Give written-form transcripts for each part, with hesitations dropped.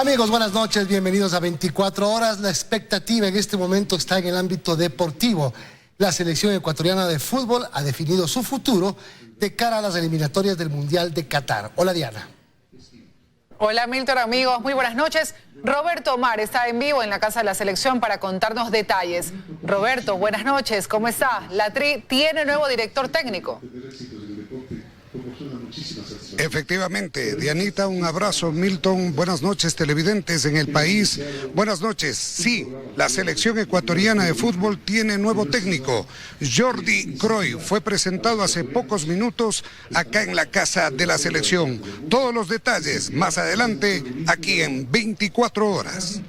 Amigos, buenas noches, bienvenidos a 24 horas. La expectativa en este momento está en el ámbito deportivo. La selección ecuatoriana de fútbol ha definido su futuro de cara a las eliminatorias del Mundial de Qatar. Hola, Diana. Hola, Milton, amigos, muy buenas noches. Roberto Omar está en vivo en la casa de la selección para contarnos detalles. Roberto, buenas noches, ¿cómo está? La Tri tiene nuevo director técnico. Efectivamente, Dianita, un abrazo. Milton, buenas noches, televidentes en el país. Buenas noches. Sí, la selección ecuatoriana de fútbol tiene nuevo técnico. Jordi Cruyff fue presentado hace pocos minutos acá en la casa de la selección. Todos los detalles más adelante aquí en 24 horas.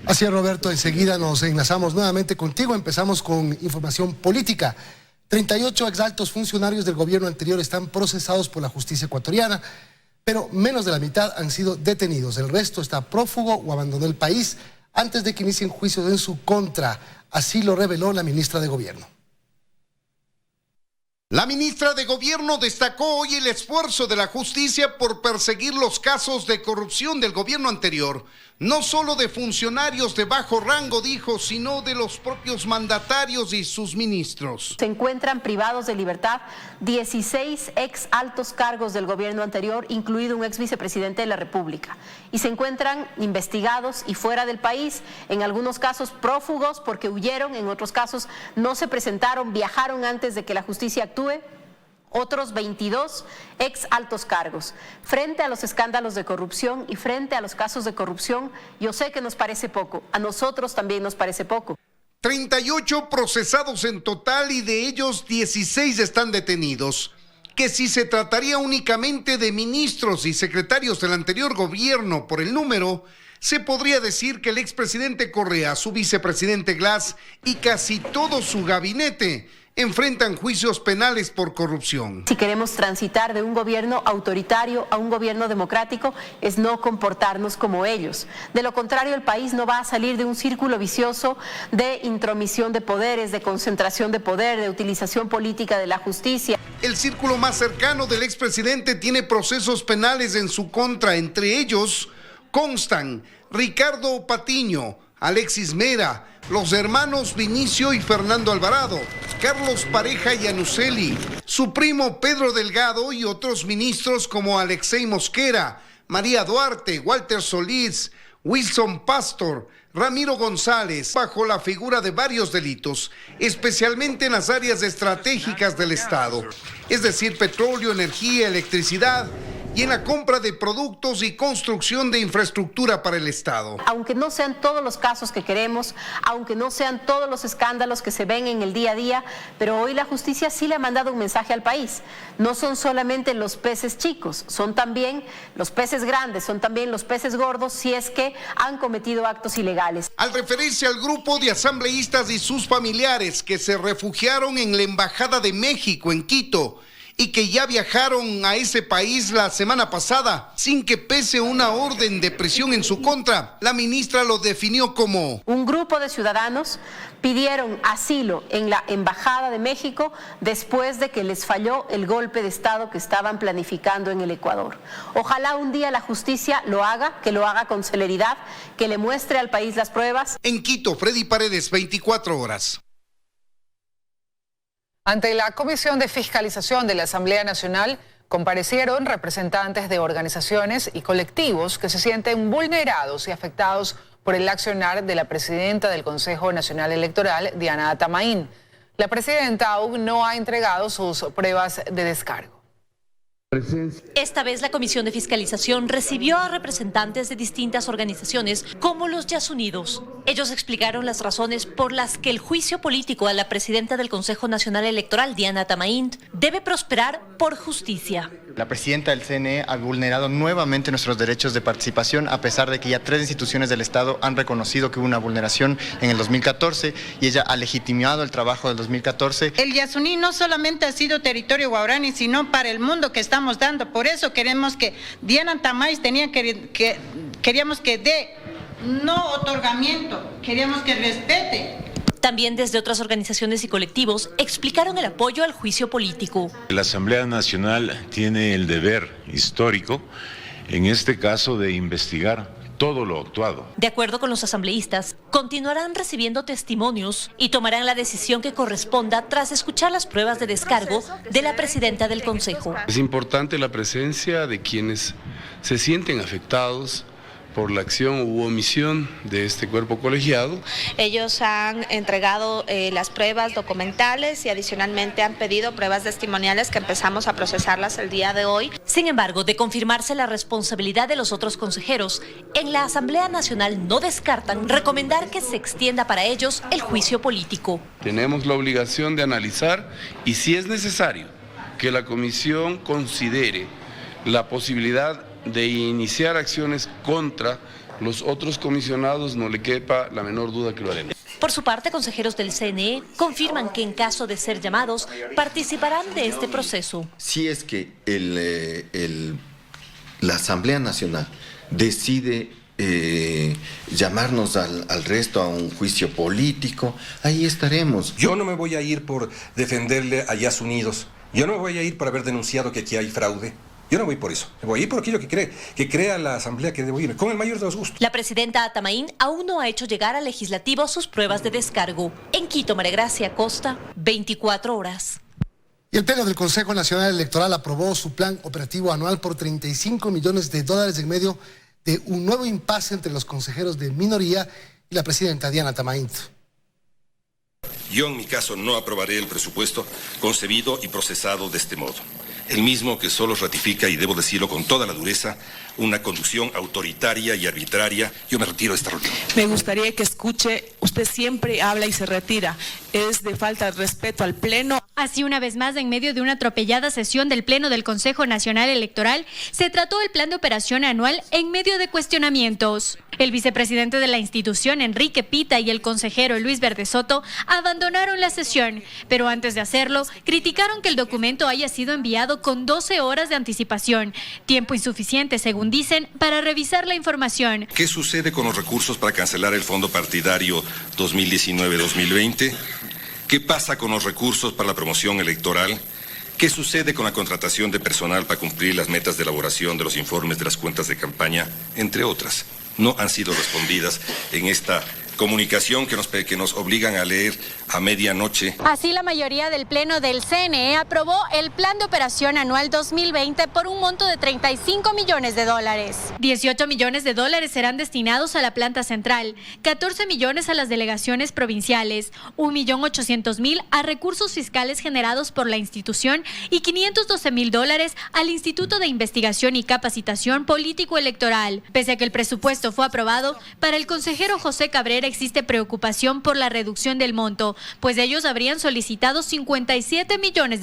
Así es, Roberto, enseguida nos enlazamos nuevamente contigo. Empezamos con información política. 38 exaltos funcionarios del gobierno anterior están procesados por la justicia ecuatoriana, pero menos de la mitad han sido detenidos. El resto está prófugo o abandonó el país antes de que inicien juicios en su contra. Así lo reveló la ministra de Gobierno. La ministra de Gobierno destacó hoy el esfuerzo de la justicia por perseguir los casos de corrupción del gobierno anterior, no solo de funcionarios de bajo rango, dijo, sino de los propios mandatarios y sus ministros. Se encuentran privados de libertad 16 ex altos cargos del gobierno anterior, incluido un ex vicepresidente de la República, y se encuentran investigados y fuera del país, en algunos casos prófugos porque huyeron, en otros casos no se presentaron, viajaron antes de que la justicia actúe. Otros 22 ex altos cargos. Frente a los escándalos de corrupción y frente a los casos de corrupción, yo sé que nos parece poco, a nosotros también nos parece poco. 38 procesados en total y de ellos 16 están detenidos. Que si se trataría únicamente de ministros y secretarios del anterior gobierno por el número, se podría decir que el expresidente Correa, su vicepresidente Glass y casi todo su gabinete enfrentan juicios penales por corrupción. Si queremos transitar de un gobierno autoritario a un gobierno democrático, es no comportarnos como ellos. De lo contrario, el país no va a salir de un círculo vicioso de intromisión de poderes, de concentración de poder, de utilización política de la justicia. El círculo más cercano del expresidente tiene procesos penales en su contra. Entre ellos constan Ricardo Patiño, Alexis Mera, los hermanos Vinicio y Fernando Alvarado, Carlos Pareja y Anuseli, su primo Pedro Delgado y otros ministros como Alexei Mosquera, María Duarte, Walter Solís, Wilson Pastor, Ramiro González, bajo la figura de varios delitos, especialmente en las áreas estratégicas del Estado, es decir, petróleo, energía, electricidad, y en la compra de productos y construcción de infraestructura para el Estado. Aunque no sean todos los casos que queremos, aunque no sean todos los escándalos que se ven en el día a día, pero hoy la justicia sí le ha mandado un mensaje al país. No son solamente los peces chicos, son también los peces grandes, son también los peces gordos si es que han cometido actos ilegales. Al referirse al grupo de asambleístas y sus familiares que se refugiaron en la Embajada de México en Quito, y que ya viajaron a ese país la semana pasada sin que pese una orden de prisión en su contra, la ministra lo definió como un grupo de ciudadanos pidieron asilo en la Embajada de México después de que les falló el golpe de Estado que estaban planificando en el Ecuador. Ojalá un día la justicia lo haga, que lo haga con celeridad, que le muestre al país las pruebas. En Quito, Freddy Paredes, 24 horas. Ante la Comisión de Fiscalización de la Asamblea Nacional, comparecieron representantes de organizaciones y colectivos que se sienten vulnerados y afectados por el accionar de la presidenta del Consejo Nacional Electoral, Diana Tamaín. La presidenta aún no ha entregado sus pruebas de descargo. Esta vez la Comisión de Fiscalización recibió a representantes de distintas organizaciones como los Yasunidos. Ellos explicaron las razones por las que el juicio político a la presidenta del Consejo Nacional Electoral, Diana Tamaín, debe prosperar por justicia. La presidenta del CNE ha vulnerado nuevamente nuestros derechos de participación, a pesar de que ya 3 instituciones del Estado han reconocido que hubo una vulneración en el 2014 y ella ha legitimado el trabajo del 2014. El Yasuní no solamente ha sido territorio guaraní, sino para el mundo que estamos dando. Por eso queremos que Diana Tamaín queríamos que dé no otorgamiento, queríamos que respete. También desde otras organizaciones y colectivos explicaron el apoyo al juicio político. La Asamblea Nacional tiene el deber histórico en este caso de investigar todo lo actuado. De acuerdo con los asambleístas, continuarán recibiendo testimonios y tomarán la decisión que corresponda tras escuchar las pruebas de descargo de la presidenta del Consejo. Es importante la presencia de quienes se sienten afectados por la acción u omisión de este cuerpo colegiado. Ellos han entregado las pruebas documentales y adicionalmente han pedido pruebas testimoniales que empezamos a procesarlas el día de hoy. Sin embargo, de confirmarse la responsabilidad de los otros consejeros, en la Asamblea Nacional no descartan recomendar que se extienda para ellos el juicio político. Tenemos la obligación de analizar y, si es necesario, que la comisión considere la posibilidad de iniciar acciones contra los otros comisionados, no le quepa la menor duda que lo haremos. Por su parte, consejeros del CNE confirman que en caso de ser llamados, participarán de este proceso. Si es que la Asamblea Nacional decide llamarnos al resto a un juicio político, ahí estaremos. Yo no me voy a ir por defenderle a Yas Unidos. Yo no me voy a ir por haber denunciado que aquí hay fraude. Yo no voy por eso, voy a ir por aquello que crea la Asamblea que debo ir, con el mayor de los gustos. La presidenta Atamaín aún no ha hecho llegar al legislativo sus pruebas de descargo. En Quito, María Gracia Costa, 24 horas. Y el Pleno del Consejo Nacional Electoral aprobó su plan operativo anual por $35 millones en medio de un nuevo impasse entre los consejeros de minoría y la presidenta Diana Atamaín. Yo en mi caso no aprobaré el presupuesto concebido y procesado de este modo. El mismo que solo ratifica, y debo decirlo con toda la dureza, una conducción autoritaria y arbitraria. Yo me retiro de esta reunión. Me gustaría que escuche, usted siempre habla y se retira. Es de falta de respeto al Pleno. Así, una vez más, en medio de una atropellada sesión del Pleno del Consejo Nacional Electoral, se trató el plan de operación anual en medio de cuestionamientos. El vicepresidente de la institución, Enrique Pita, y el consejero Luis Verde Soto abandonaron la sesión, pero antes de hacerlo, criticaron que el documento haya sido enviado con 12 horas de anticipación, tiempo insuficiente, según dicen, para revisar la información. ¿Qué sucede con los recursos para cancelar el fondo partidario 2019-2020? ¿Qué pasa con los recursos para la promoción electoral? ¿Qué sucede con la contratación de personal para cumplir las metas de elaboración de los informes de las cuentas de campaña, entre otras? No han sido respondidas en esta comunicación que nos obligan a leer a medianoche. Así, la mayoría del Pleno del CNE aprobó el Plan de Operación Anual 2020 por un monto de $35 millones. $18 millones serán destinados a la planta central, 14 millones a las delegaciones provinciales, 1.800.000 a recursos fiscales generados por la institución y $512.000 al Instituto de Investigación y Capacitación Político-Electoral. Pese a que el presupuesto fue aprobado, para el consejero José Cabrera existe preocupación por la reducción del monto, pues ellos habrían solicitado $57 millones.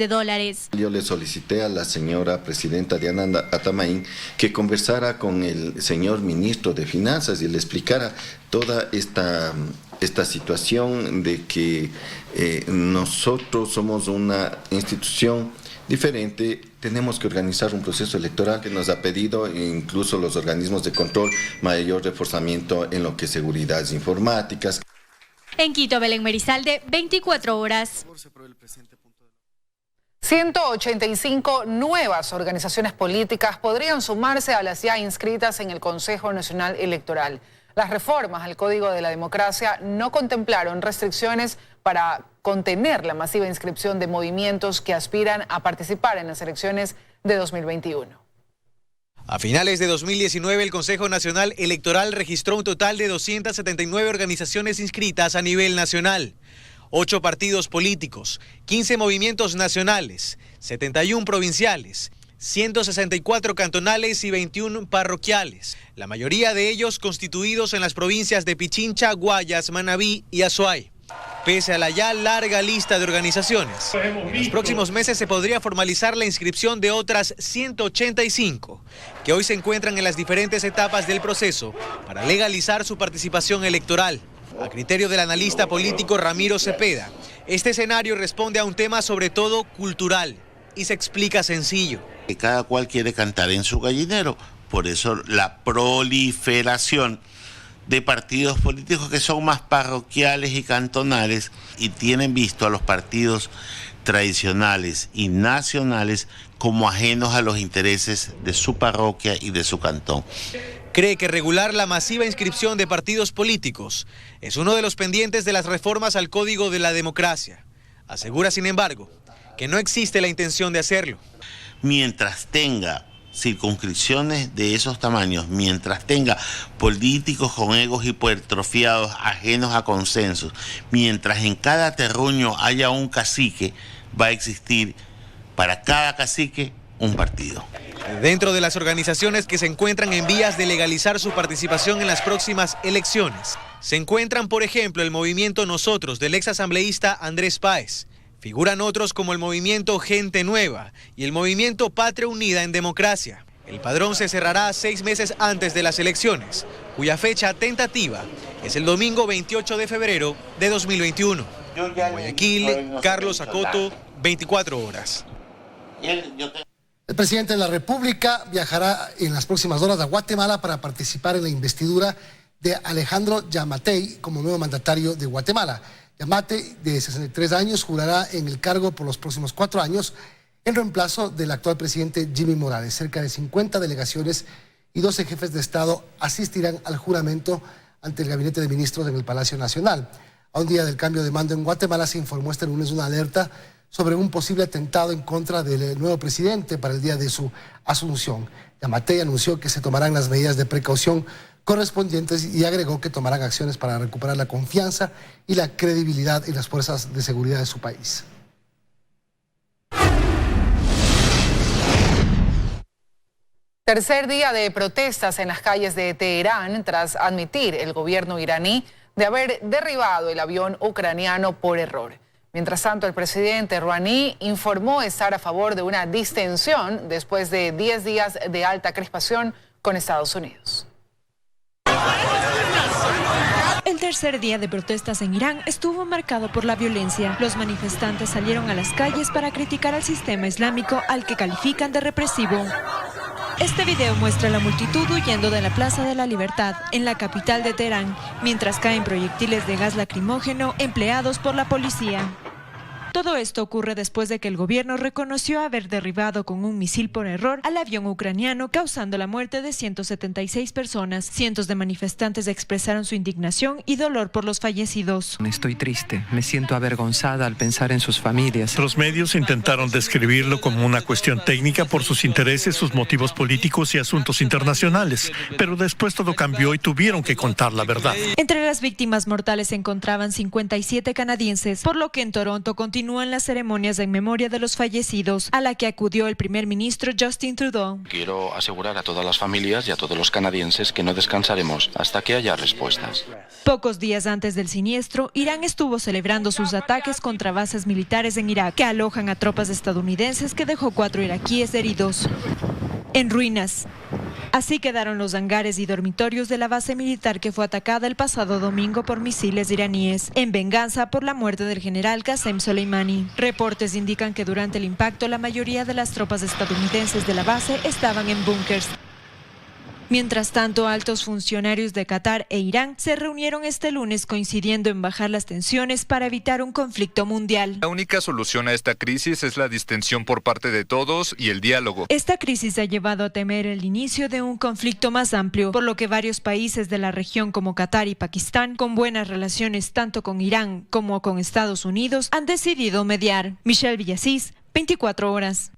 Yo le solicité a la señora presidenta Diana Atamaín que conversara con el señor ministro de Finanzas y le explicara toda esta situación de que nosotros somos una institución diferente, tenemos que organizar un proceso electoral que nos ha pedido incluso los organismos de control mayor reforzamiento en lo que es seguridad informáticas. En Quito, Belén Merizalde, 24 horas. 185 nuevas organizaciones políticas podrían sumarse a las ya inscritas en el Consejo Nacional Electoral. Las reformas al Código de la Democracia no contemplaron restricciones para contener la masiva inscripción de movimientos que aspiran a participar en las elecciones de 2021. A finales de 2019, el Consejo Nacional Electoral registró un total de 279 organizaciones inscritas a nivel nacional, 8 partidos políticos, 15 movimientos nacionales, 71 provinciales, 164 cantonales y 21 parroquiales, la mayoría de ellos constituidos en las provincias de Pichincha, Guayas, Manabí y Azuay. Pese a la ya larga lista de organizaciones, en los próximos meses se podría formalizar la inscripción de otras 185, que hoy se encuentran en las diferentes etapas del proceso para legalizar su participación electoral. A criterio del analista político Ramiro Cepeda, este escenario responde a un tema sobre todo cultural y se explica sencillo. Cada cual quiere cantar en su gallinero, por eso la proliferación de partidos políticos que son más parroquiales y cantonales y tienen visto a los partidos tradicionales y nacionales como ajenos a los intereses de su parroquia y de su cantón. Cree que regular la masiva inscripción de partidos políticos es uno de los pendientes de las reformas al Código de la Democracia. Asegura, sin embargo, que no existe la intención de hacerlo. Mientras tenga circunscripciones de esos tamaños, mientras tenga políticos con egos hipertrofiados ajenos a consensos, mientras en cada terruño haya un cacique, va a existir para cada cacique un partido. Dentro de las organizaciones que se encuentran en vías de legalizar su participación en las próximas elecciones, se encuentran, por ejemplo, el movimiento Nosotros del exasambleísta Andrés Páez. Figuran otros como el movimiento Gente Nueva y el movimiento Patria Unida en Democracia. El padrón se cerrará 6 meses antes de las elecciones, cuya fecha tentativa es el domingo 28 de febrero de 2021. Guayaquil, Carlos Acoto, 24 horas. El presidente de la República viajará en las próximas horas a Guatemala para participar en la investidura de Alejandro Yamatei como nuevo mandatario de Guatemala. Yamatei, de 63 años, jurará en el cargo por los próximos 4 años en reemplazo del actual presidente Jimmy Morales. Cerca de 50 delegaciones y 12 jefes de Estado asistirán al juramento ante el Gabinete de Ministros en el Palacio Nacional. A un día del cambio de mando en Guatemala se informó este lunes una alerta sobre un posible atentado en contra del nuevo presidente para el día de su asunción. Yamatei anunció que se tomarán las medidas de precaución correspondientes y agregó que tomarán acciones para recuperar la confianza y la credibilidad en las fuerzas de seguridad de su país. Tercer día de protestas en las calles de Teherán tras admitir el gobierno iraní de haber derribado el avión ucraniano por error. Mientras tanto, el presidente Rouhani informó estar a favor de una distensión después de 10 días de alta crispación con Estados Unidos. El tercer día de protestas en Irán estuvo marcado por la violencia. Los manifestantes salieron a las calles para criticar al sistema islámico, al que califican de represivo. Este video muestra a la multitud huyendo de la Plaza de la Libertad, en la capital de Teherán, mientras caen proyectiles de gas lacrimógeno empleados por la policía. Todo esto ocurre después de que el gobierno reconoció haber derribado con un misil por error al avión ucraniano, causando la muerte de 176 personas. Cientos de manifestantes expresaron su indignación y dolor por los fallecidos. Estoy triste, me siento avergonzada al pensar en sus familias. Los medios intentaron describirlo como una cuestión técnica por sus intereses, sus motivos políticos y asuntos internacionales, pero después todo cambió y tuvieron que contar la verdad. Entre las víctimas mortales se encontraban 57 canadienses, por lo que en Toronto continúan las ceremonias en memoria de los fallecidos, a la que acudió el primer ministro Justin Trudeau. Quiero asegurar a todas las familias y a todos los canadienses que no descansaremos hasta que haya respuestas. Pocos días antes del siniestro, Irán estuvo celebrando sus ataques contra bases militares en Irak, que alojan a tropas estadounidenses, que dejó 4 iraquíes heridos. En ruinas. Así quedaron los hangares y dormitorios de la base militar que fue atacada el pasado domingo por misiles iraníes, en venganza por la muerte del general Qasem Soleimani. Reportes indican que durante el impacto la mayoría de las tropas estadounidenses de la base estaban en búnkers. Mientras tanto, altos funcionarios de Qatar e Irán se reunieron este lunes coincidiendo en bajar las tensiones para evitar un conflicto mundial. La única solución a esta crisis es la distensión por parte de todos y el diálogo. Esta crisis ha llevado a temer el inicio de un conflicto más amplio, por lo que varios países de la región como Qatar y Pakistán, con buenas relaciones tanto con Irán como con Estados Unidos, han decidido mediar. Michelle Villasís, 24 horas.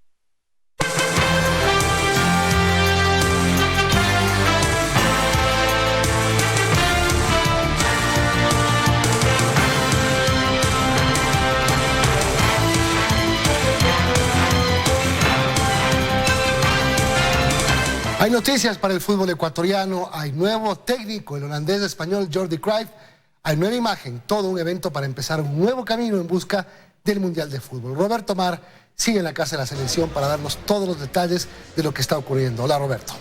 Hay noticias para el fútbol ecuatoriano, hay nuevo técnico, el holandés español Jordi Cruyff, hay nueva imagen, todo un evento para empezar un nuevo camino en busca del Mundial de Fútbol. Roberto Mar sigue en la casa de la selección para darnos todos los detalles de lo que está ocurriendo. Hola, Roberto.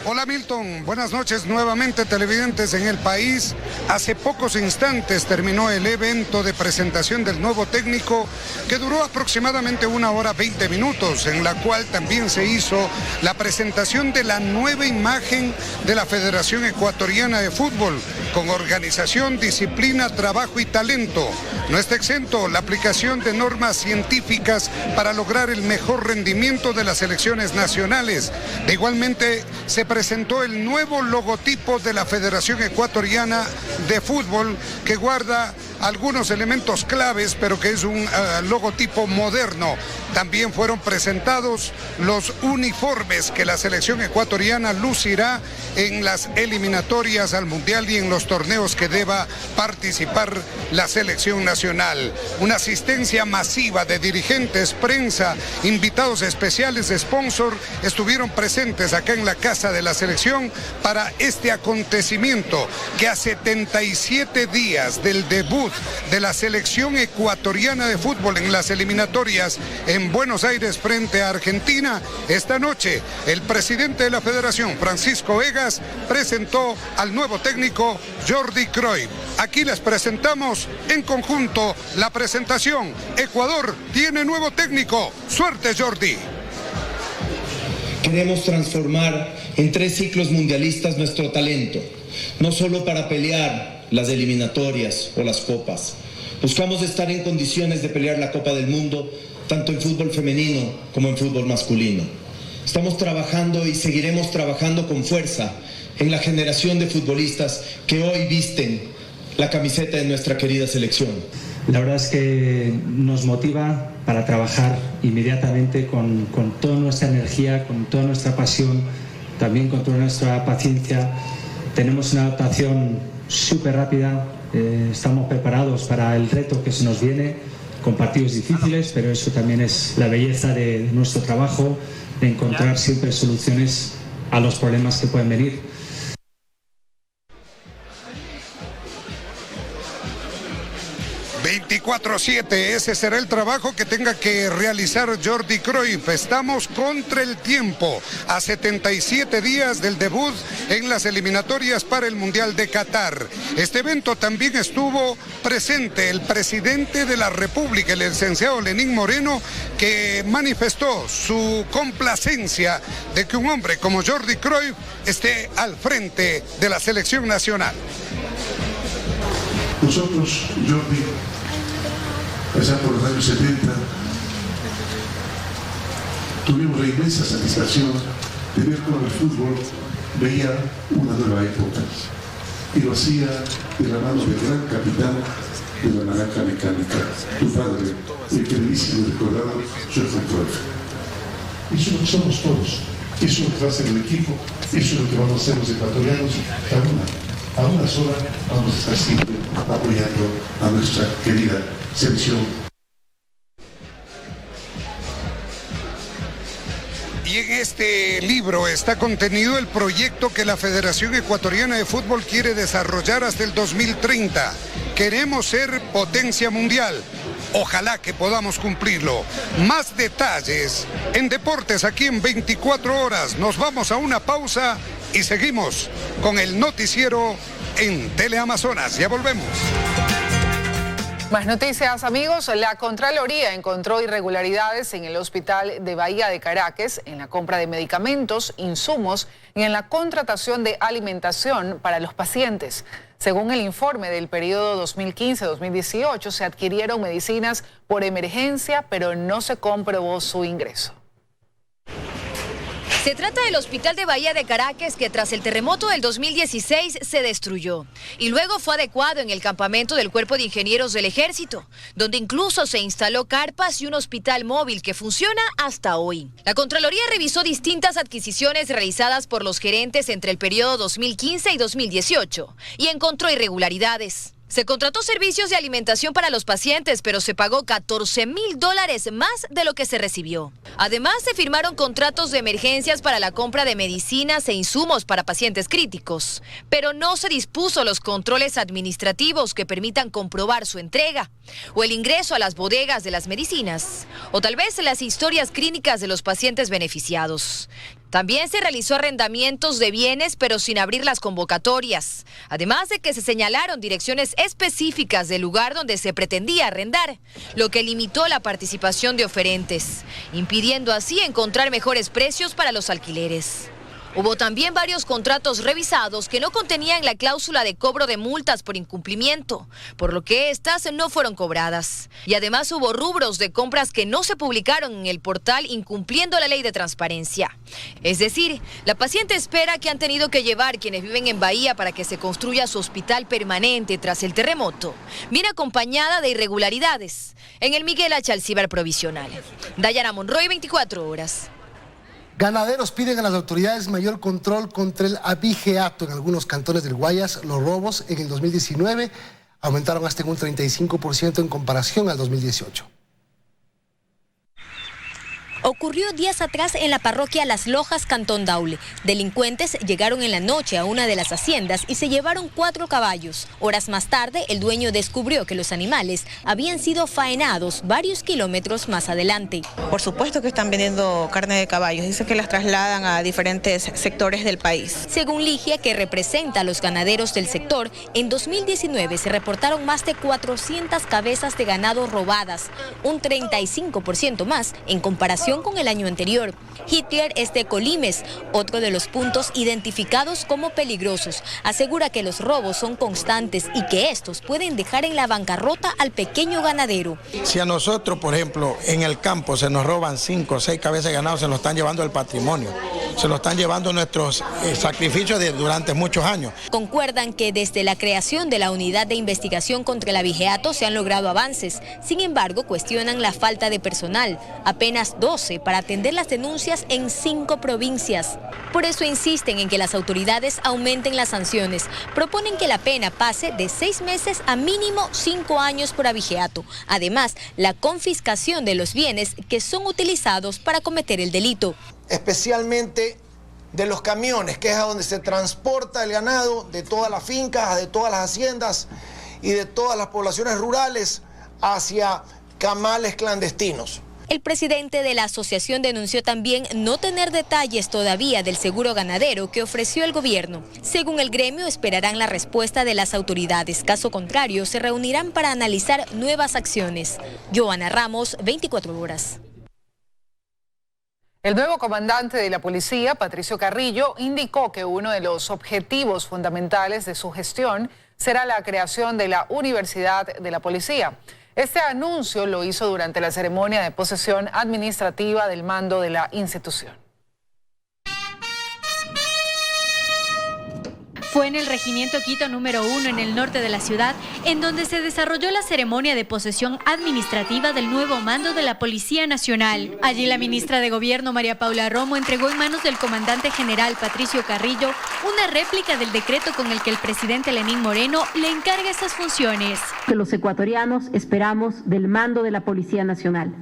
Hola Milton, buenas noches nuevamente televidentes en el país. Hace pocos instantes terminó el evento de presentación del nuevo técnico que duró aproximadamente 1 hora 20 minutos, en la cual también se hizo la presentación de la nueva imagen de la Federación Ecuatoriana de Fútbol. con organización, disciplina, trabajo y talento. No está exento la aplicación de normas científicas para lograr el mejor rendimiento de las selecciones nacionales. Igualmente se presentó el nuevo logotipo de la Federación Ecuatoriana de Fútbol, que guarda algunos elementos claves, pero que es un logotipo moderno. También fueron presentados los uniformes que la selección ecuatoriana lucirá en las eliminatorias al Mundial y en los torneos que deba participar la selección nacional. Una asistencia masiva de dirigentes, prensa, invitados especiales, sponsor, estuvieron presentes acá en la casa de la selección para este acontecimiento que a 77 días del debut de la selección ecuatoriana de fútbol en las eliminatorias en Buenos Aires frente a Argentina, esta noche el presidente de la Federación, Francisco Egas, presentó al nuevo técnico Jordi Cruyff. Aquí les presentamos en conjunto la presentación. Ecuador tiene nuevo técnico. Suerte, Jordi. Queremos transformar en 3 ciclos mundialistas nuestro talento, no solo para pelear las eliminatorias o las copas. Buscamos estar en condiciones de pelear la Copa del Mundo, tanto en fútbol femenino como en fútbol masculino. Estamos trabajando y seguiremos trabajando con fuerza en la generación de futbolistas que hoy visten la camiseta de nuestra querida selección. La verdad es que nos motiva para trabajar inmediatamente con toda nuestra energía, con toda nuestra pasión, también con toda nuestra paciencia. Tenemos una adaptación súper rápida, estamos preparados para el reto que se nos viene, con partidos difíciles, pero eso también es la belleza de nuestro trabajo, de encontrar siempre soluciones a los problemas que pueden venir. 24/7, ese será el trabajo que tenga que realizar Jordi Cruyff. Estamos contra el tiempo, a 77 días del debut en las eliminatorias para el Mundial de Qatar. Este evento también estuvo presente el presidente de la República, el licenciado Lenín Moreno, que manifestó su complacencia de que un hombre como Jordi Cruyff esté al frente de la selección nacional. Nosotros, Jordi, allá por los años 70, tuvimos la inmensa satisfacción de ver cómo el fútbol veía una nueva época. Y lo hacía de la mano del gran capitán de la naranja mecánica, tu padre, el queridísimo y recordado Johan Cruyff. Eso es lo que somos todos. Eso es lo que va a hacer el equipo, eso es lo que vamos a hacer los ecuatorianos, a una sola vamos a estar siempre apoyando a nuestra querida selección. Y en este libro está contenido el proyecto que la Federación Ecuatoriana de Fútbol quiere desarrollar hasta el 2030. Queremos ser potencia mundial. Ojalá que podamos cumplirlo. Más detalles en Deportes aquí en 24 horas. Nos vamos a una pausa y seguimos con el noticiero en Teleamazonas. Ya volvemos. Más noticias, amigos. La Contraloría encontró irregularidades en el Hospital de Bahía de Caracas en la compra de medicamentos, insumos y en la contratación de alimentación para los pacientes. Según el informe del periodo 2015-2018, se adquirieron medicinas por emergencia, pero no se comprobó su ingreso. Se trata del Hospital de Bahía de Caracas, que tras el terremoto del 2016 se destruyó y luego fue adecuado en el campamento del Cuerpo de Ingenieros del Ejército, donde incluso se instaló carpas y un hospital móvil que funciona hasta hoy. La Contraloría revisó distintas adquisiciones realizadas por los gerentes entre el periodo 2015 y 2018 y encontró irregularidades. Se contrató servicios de alimentación para los pacientes, pero se pagó $14,000 más de lo que se recibió. Además, se firmaron contratos de emergencias para la compra de medicinas e insumos para pacientes críticos, pero no se dispuso los controles administrativos que permitan comprobar su entrega, o el ingreso a las bodegas de las medicinas, o tal vez las historias clínicas de los pacientes beneficiados. También se realizó arrendamientos de bienes, pero sin abrir las convocatorias, además de que se señalaron direcciones específicas del lugar donde se pretendía arrendar, lo que limitó la participación de oferentes, impidiendo así encontrar mejores precios para los alquileres. Hubo también varios contratos revisados que no contenían la cláusula de cobro de multas por incumplimiento, por lo que estas no fueron cobradas. Y además hubo rubros de compras que no se publicaron en el portal incumpliendo la ley de transparencia. Es decir, la paciente espera que han tenido que llevar quienes viven en Bahía para que se construya su hospital permanente tras el terremoto viene acompañada de irregularidades en el Miguel H. Alcíbar provisional. Dayana Monroy, 24 horas. Ganaderos piden a las autoridades mayor control contra el abigeato. En algunos cantones del Guayas, los robos en el 2019 aumentaron hasta en un 35% en comparación al 2018. Ocurrió días atrás en la parroquia Las Lojas, Cantón Daule. Delincuentes llegaron en la noche a una de las haciendas y se llevaron 4 caballos. Horas más tarde, el dueño descubrió que los animales habían sido faenados varios kilómetros más adelante. Por supuesto que están vendiendo carne de caballos. Dice que las trasladan a diferentes sectores del país. Según Ligia, que representa a los ganaderos del sector, en 2019 se reportaron más de 400 cabezas de ganado robadas, un 35% más en comparación con el año anterior. Hitler es de Colimes, otro de los puntos identificados como peligrosos. Asegura que los robos son constantes y que estos pueden dejar en la bancarrota al pequeño ganadero. Si a nosotros, por ejemplo, en el campo se nos roban 5 o 6 cabezas de ganado, se nos están llevando el patrimonio, se nos están llevando nuestros sacrificios durante muchos años. Concuerdan que desde la creación de la Unidad de Investigación contra el Abigeato se han logrado avances. Sin embargo, cuestionan la falta de personal. Apenas 12 para atender las denuncias en 5 provincias. Por eso insisten en que las autoridades aumenten las sanciones. Proponen que la pena pase de 6 meses a mínimo 5 años por abigeato. Además, la confiscación de los bienes que son utilizados para cometer el delito. Especialmente de los camiones, que es a donde se transporta el ganado de todas las fincas, de todas las haciendas y de todas las poblaciones rurales hacia camales clandestinos. El presidente de la asociación denunció también no tener detalles todavía del seguro ganadero que ofreció el gobierno. Según el gremio, esperarán la respuesta de las autoridades. Caso contrario, se reunirán para analizar nuevas acciones. Joana Ramos, 24 horas. El nuevo comandante de la policía, Patricio Carrillo, indicó que uno de los objetivos fundamentales de su gestión será la creación de la Universidad de la Policía. Este anuncio lo hizo durante la ceremonia de posesión administrativa del mando de la institución. Fue en el Regimiento Quito número 1 en el norte de la ciudad, en donde se desarrolló la ceremonia de posesión administrativa del nuevo mando de la Policía Nacional. Allí la ministra de Gobierno, María Paula Romo, entregó en manos del comandante general Patricio Carrillo una réplica del decreto con el que el presidente Lenín Moreno le encarga esas funciones. Que los ecuatorianos esperamos del mando de la Policía Nacional.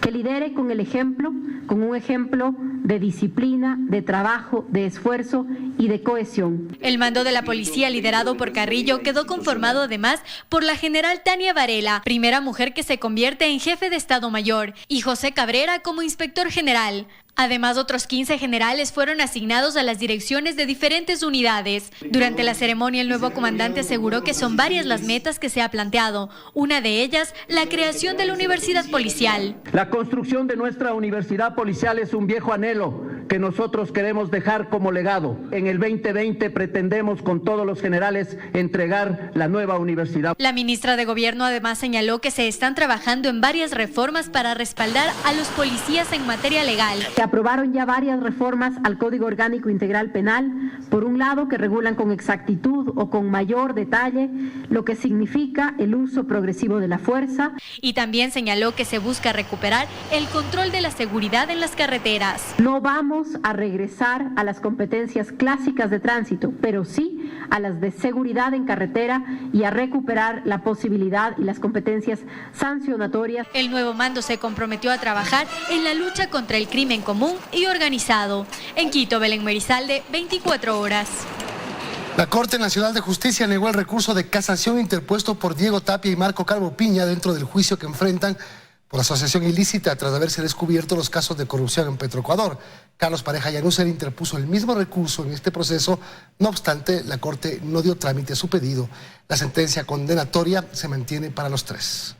Que lidere con el ejemplo, con un ejemplo de disciplina, de trabajo, de esfuerzo y de cohesión. El mando de la policía liderado por Carrillo quedó conformado además por la general Tania Varela, primera mujer que se convierte en jefe de Estado Mayor, y José Cabrera como inspector general. Además, otros 15 generales fueron asignados a las direcciones de diferentes unidades. Durante la ceremonia, el nuevo comandante aseguró que son varias las metas que se ha planteado. Una de ellas, la creación de la Universidad Policial. La construcción de nuestra Universidad Policial es un viejo anhelo que nosotros queremos dejar como legado. En el 2020 pretendemos con todos los generales entregar la nueva universidad. La ministra de Gobierno además señaló que se están trabajando en varias reformas para respaldar a los policías en materia legal. Se aprobaron ya varias reformas al Código Orgánico Integral Penal, por un lado que regulan con exactitud o con mayor detalle lo que significa el uso progresivo de la fuerza. Y también señaló que se busca recuperar el control de la seguridad en las carreteras. No vamos a regresar a las competencias clásicas de tránsito, pero sí a las de seguridad en carretera y a recuperar la posibilidad y las competencias sancionatorias. El nuevo mando se comprometió a trabajar en la lucha contra el crimen común y organizado. En Quito, Belén Merizalde, 24 horas. La Corte Nacional de Justicia negó el recurso de casación interpuesto por Diego Tapia y Marco Calvo Piña dentro del juicio que enfrentan por asociación ilícita tras haberse descubierto los casos de corrupción en Petroecuador. Carlos Pareja Llanuser interpuso el mismo recurso en este proceso. No obstante, la Corte no dio trámite a su pedido. La sentencia condenatoria se mantiene para los 3.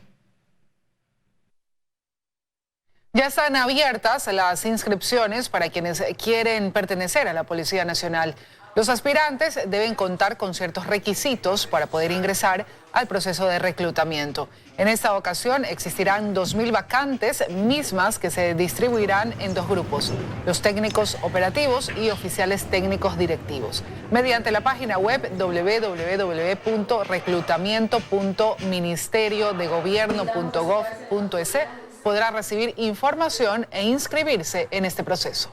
Ya están abiertas las inscripciones para quienes quieren pertenecer a la Policía Nacional. Los aspirantes deben contar con ciertos requisitos para poder ingresar al proceso de reclutamiento. En esta ocasión existirán 2.000 vacantes mismas que se distribuirán en 2 grupos, los técnicos operativos y oficiales técnicos directivos. Mediante la página web www.reclutamiento.ministeriodegobierno.gov.es podrá recibir información e inscribirse en este proceso.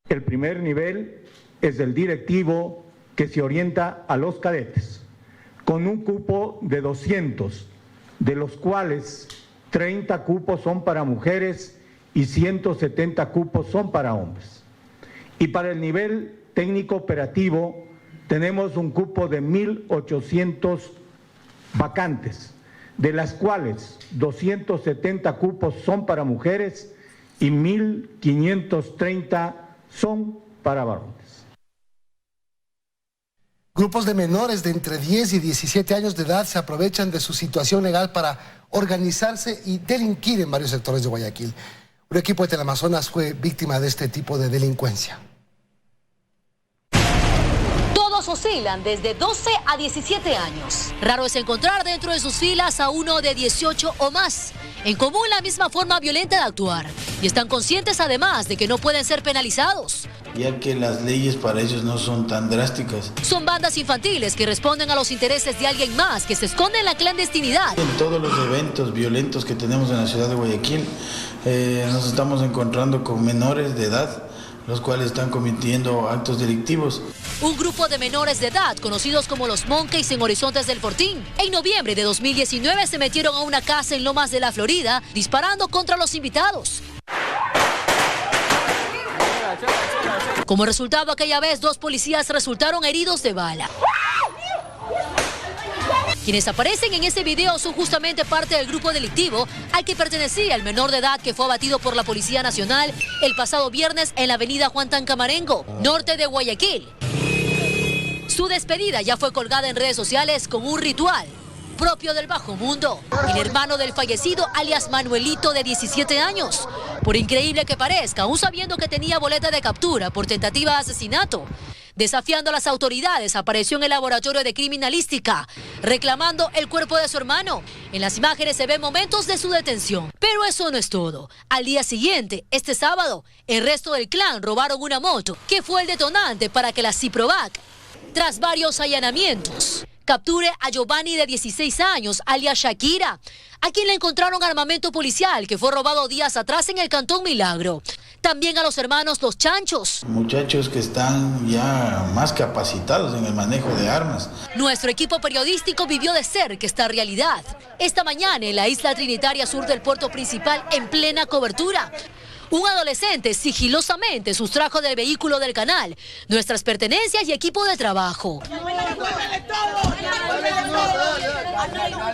El primer nivel es el directivo, que se orienta a los cadetes, con un cupo de 200, de los cuales 30 cupos son para mujeres y 170 cupos son para hombres. Y para el nivel técnico operativo tenemos un cupo de 1.800 vacantes, de las cuales 270 cupos son para mujeres y 1.530 son para varones. Grupos de menores de entre 10 y 17 años de edad se aprovechan de su situación legal para organizarse y delinquir en varios sectores de Guayaquil. Un equipo de Teleamazonas fue víctima de este tipo de delincuencia. Todos oscilan desde 12 a 17 años. Raro es encontrar dentro de sus filas a uno de 18 o más. En común la misma forma violenta de actuar. Y están conscientes además de que no pueden ser penalizados, ya que las leyes para ellos no son tan drásticas. Son bandas infantiles que responden a los intereses de alguien más que se esconde en la clandestinidad. En todos los eventos violentos que tenemos en la ciudad de Guayaquil, nos estamos encontrando con menores de edad, los cuales están cometiendo actos delictivos. Un grupo de menores de edad, conocidos como los Monkeys en Horizontes del Fortín, en noviembre de 2019 se metieron a una casa en Lomas de la Florida, disparando contra los invitados. Como resultado, aquella vez 2 policías resultaron heridos de bala. Quienes aparecen en ese video son justamente parte del grupo delictivo al que pertenecía el menor de edad que fue abatido por la Policía Nacional el pasado viernes en la avenida Juan Tancamarengo, norte de Guayaquil. Su despedida ya fue colgada en redes sociales con un ritual propio del bajo mundo. El hermano del fallecido, alias Manuelito, de 17 años. Por increíble que parezca, aún sabiendo que tenía boleta de captura por tentativa de asesinato, desafiando a las autoridades, apareció en el laboratorio de criminalística, reclamando el cuerpo de su hermano. En las imágenes se ven momentos de su detención. Pero eso no es todo. Al día siguiente, este sábado, el resto del clan robaron una moto, que fue el detonante para que la CIPROVAC, tras varios allanamientos, capture a Giovanni, de 16 años, alias Shakira, a quien le encontraron armamento policial que fue robado días atrás en el Cantón Milagro. También a los hermanos Los Chanchos. Muchachos que están ya más capacitados en el manejo de armas. Nuestro equipo periodístico vivió de cerca esta realidad. Esta mañana en la isla Trinitaria sur del puerto principal, en plena cobertura, un adolescente sigilosamente sustrajo del vehículo del canal nuestras pertenencias y equipo de trabajo.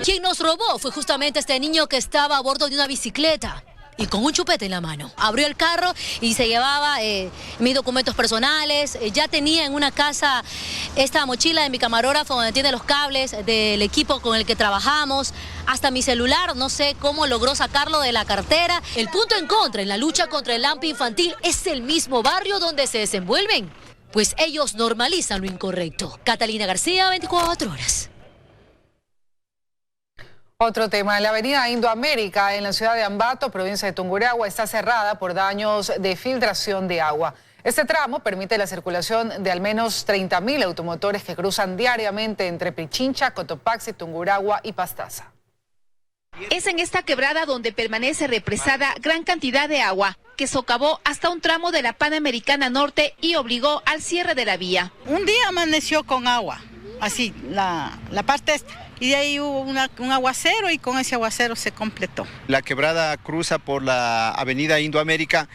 Quien nos robó fue justamente este niño que estaba a bordo de una bicicleta y con un chupete en la mano. Abrió el carro y se llevaba mis documentos personales. Ya tenía en una casa esta mochila de mi camarógrafo donde tiene los cables del equipo con el que trabajamos, hasta mi celular. No sé cómo logró sacarlo de la cartera. El punto en contra en la lucha contra el hambre infantil es el mismo barrio donde se desenvuelven, pues ellos normalizan lo incorrecto. Catalina García, 24 horas. Otro tema, la avenida Indoamérica en la ciudad de Ambato, provincia de Tungurahua, está cerrada por daños de filtración de agua. Este tramo permite la circulación de al menos 30.000 automotores que cruzan diariamente entre Pichincha, Cotopaxi, Tungurahua y Pastaza. Es en esta quebrada donde permanece represada gran cantidad de agua, que socavó hasta un tramo de la Panamericana Norte y obligó al cierre de la vía. Un día amaneció con agua, así, la parte esta. Y de ahí hubo un aguacero y con ese aguacero se completó. La quebrada cruza por la avenida Indoamérica,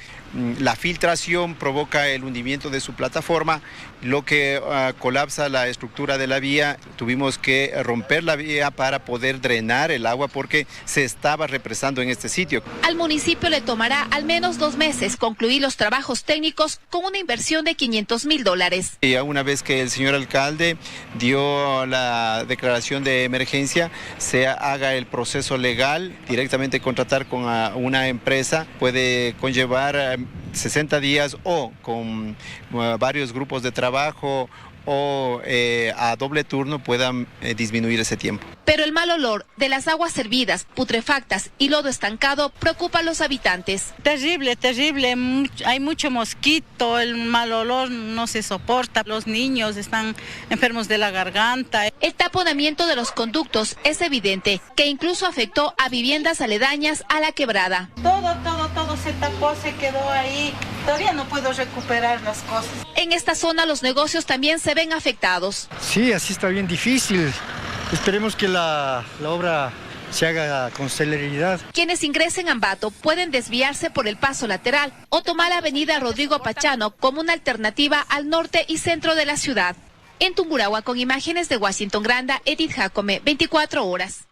la filtración provoca el hundimiento de su plataforma, lo que colapsa la estructura de la vía. Tuvimos que romper la vía para poder drenar el agua porque se estaba represando en este sitio. Al municipio le tomará al menos 2 meses concluir los trabajos técnicos con una inversión de $500.000. Y una vez que el señor alcalde dio la declaración de emergencia se haga el proceso legal, directamente contratar con una empresa, puede conllevar 60 días o con varios grupos de trabajo o a doble turno puedan disminuir ese tiempo. Pero el mal olor de las aguas hervidas, putrefactas y lodo estancado preocupa a los habitantes. Terrible, terrible, hay mucho mosquito, el mal olor no se soporta, los niños están enfermos de la garganta. El taponamiento de los conductos es evidente, que incluso afectó a viviendas aledañas a la quebrada. Todo se tapó, se quedó ahí, todavía no puedo recuperar las cosas. En esta zona los negocios también se ven afectados. Sí, así está bien difícil. Esperemos que la obra se haga con celeridad. Quienes ingresen a Ambato pueden desviarse por el paso lateral o tomar la avenida Rodrigo Pachano como una alternativa al norte y centro de la ciudad. En Tungurahua, con imágenes de Washington Granda, Edith Jacome, 24 horas.